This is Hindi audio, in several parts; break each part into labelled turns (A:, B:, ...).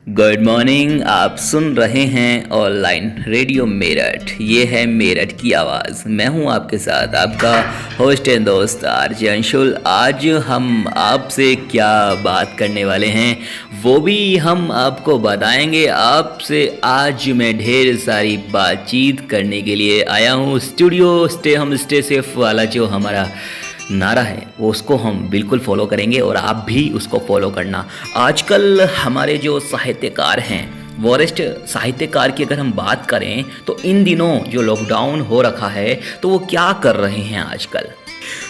A: Good morning. आप सुन रहे हैं ऑनलाइन रेडियो मेरठ। ये है मेरठ की आवाज़। मैं हूं आपके साथ आपका होस्ट एंड दोस्त आरजे अंशुल। आज हम आपसे क्या बात करने वाले हैं वो भी हम आपको बताएंगे। आपसे आज मैं ढेर सारी बातचीत करने के लिए आया हूं। स्टूडियो स्टे सेफ वाला जो हमारा नारा है वो उसको हम बिल्कुल फॉलो करेंगे और आप भी उसको फॉलो करना। आजकल हमारे जो साहित्यकार हैं, वरिष्ठ साहित्यकार की अगर हम बात करें तो इन दिनों जो लॉकडाउन हो रखा है तो वो क्या कर रहे हैं आजकल,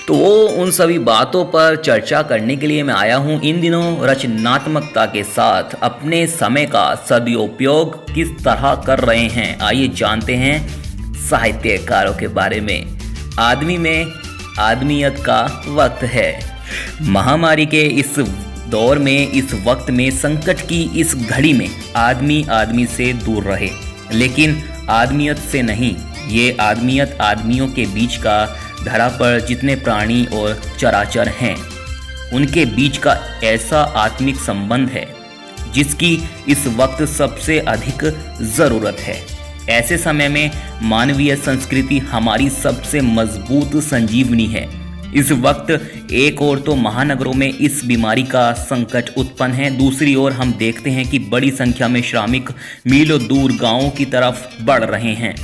A: तो वो उन सभी बातों पर चर्चा करने के लिए मैं आया हूँ। इन दिनों रचनात्मकता के साथ अपने समय का सदुपयोग किस तरह कर रहे हैं, आइए जानते हैं साहित्यकारों के बारे में। आदमी में आदमियत का वक्त है। महामारी के इस दौर में, इस वक्त में, संकट की इस घड़ी में आदमी आदमी से दूर रहे, लेकिन आदमियत से नहीं। ये आदमियत आदमियों के बीच का धरा पर जितने प्राणी और चराचर हैं उनके बीच का ऐसा आत्मिक संबंध है जिसकी इस वक्त सबसे अधिक ज़रूरत है। ऐसे समय में मानवीय संस्कृति हमारी सबसे मजबूत संजीवनी है। इस वक्त एक ओर तो महानगरों में इस बीमारी का संकट उत्पन्न है, दूसरी ओर हम देखते हैं कि बड़ी संख्या में श्रमिक मीलों दूर गांवों की तरफ बढ़ रहे हैं।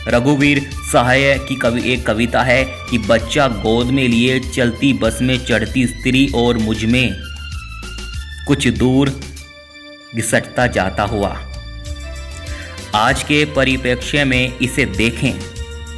A: रघुवीर सहाय की एक कविता है कि बच्चा गोद में लिए चलती बस में चढ़ती स्त्री और मुझ में कुछ दूर घिसटता जाता हुआ। आज के परिप्रेक्ष्य में इसे देखें।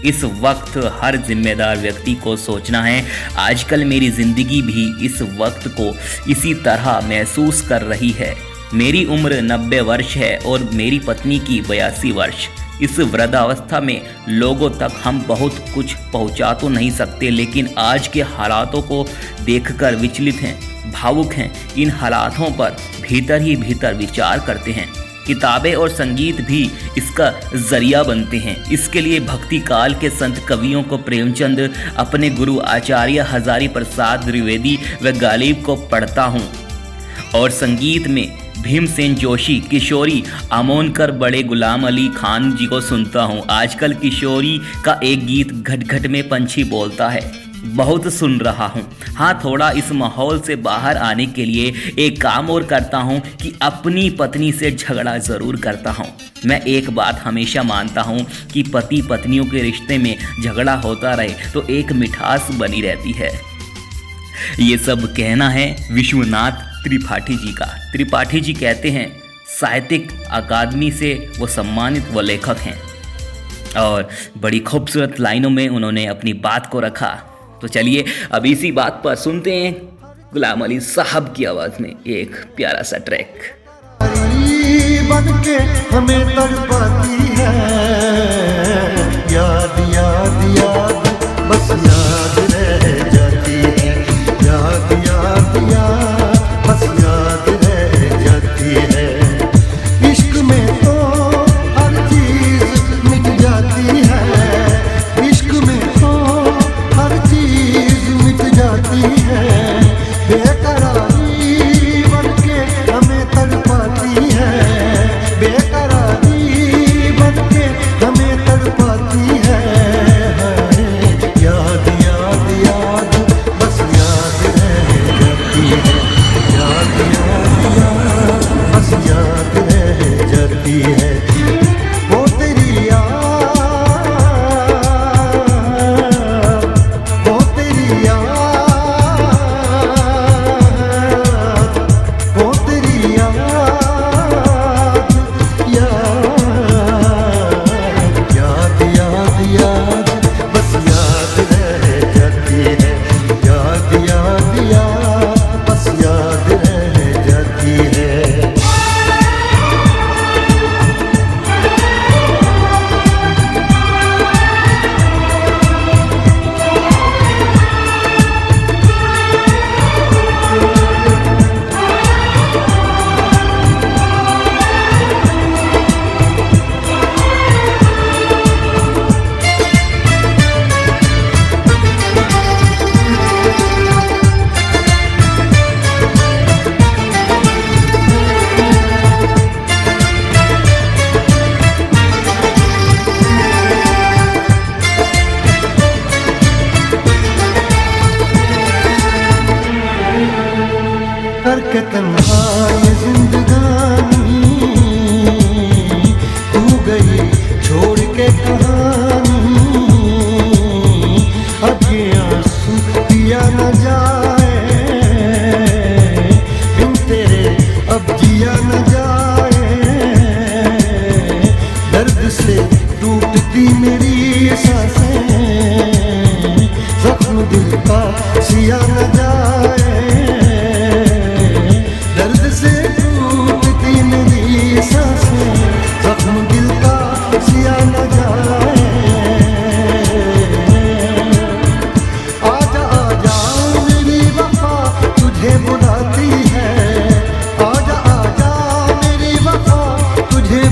A: इस वक्त हर जिम्मेदार व्यक्ति को सोचना है, आजकल मेरी ज़िंदगी भी इस वक्त को इसी तरह महसूस कर रही है। मेरी उम्र 90 वर्ष है और मेरी पत्नी की 82 वर्ष। इस वृद्धावस्था में लोगों तक हम बहुत कुछ पहुंचा तो नहीं सकते, लेकिन आज के हालातों को देखकर विचलित हैं, भावुक हैं। इन हालातों पर भीतर ही भीतर विचार करते हैं। किताबें और संगीत भी इसका जरिया बनते हैं। इसके लिए भक्ति काल के संत कवियों को प्रेमचंद, अपने गुरु आचार्य हजारी प्रसाद द्विवेदी व गालिब को पढ़ता हूँ और संगीत में भीमसेन जोशी, किशोरी आमोनकर, बड़े गुलाम अली खान जी को सुनता हूँ। आजकल किशोरी का एक गीत घट घट में पंछी बोलता है बहुत सुन रहा हूँ। हाँ, थोड़ा इस माहौल से बाहर आने के लिए एक काम और करता हूँ कि अपनी पत्नी से झगड़ा ज़रूर करता हूँ। मैं एक बात हमेशा मानता हूँ कि पति पत्नियों के रिश्ते में झगड़ा होता रहे तो एक मिठास बनी रहती है। ये सब कहना है विश्वनाथ त्रिपाठी जी का। त्रिपाठी जी कहते हैं साहित्यिक अकादमी से वो सम्मानित व लेखक हैं और बड़ी खूबसूरत लाइनों में उन्होंने अपनी बात को रखा। तो चलिए अब इसी बात पर सुनते हैं गुलाम अली साहब की आवाज़ में एक प्यारा सा ट्रैक।
B: बन के हमें तड़पाती है याद याद याद, बस याद रह जाती है। याद याद याद, बस याद रह जाती है। इश्क में तो हर चीज मिट जाती है। इश्क में तो हर चीज मिट जाती है। बेकरारी बन के हमें तड़पाती है। बेकरारी बन के हमें तड़पाती है। याद याद याद, बस याद रह जाती है। याद याद याद, बस याद रह जाती है। वो तेरी याद, वो तेरी याद, वो तेरी याद, याद याद याद, बस याद रह जाती है। याद याद याद, बस याद रह जाती है। के तन्हा ये जिंदगानी तू गई छोड़ के कहानी, अब ये आंसू पिया न जाए, बिन तेरे अब जिया न जाए, दर्द से टूटती मेरी सांसें, जख्म दिल का सिया न जाए, दर्द से टूटती मेरी सांसें, जख्म दिल का सिया न जाए। आजा आजा मेरी वफा तुझे बुलाती है, आजा आजा मेरी वफा तुझे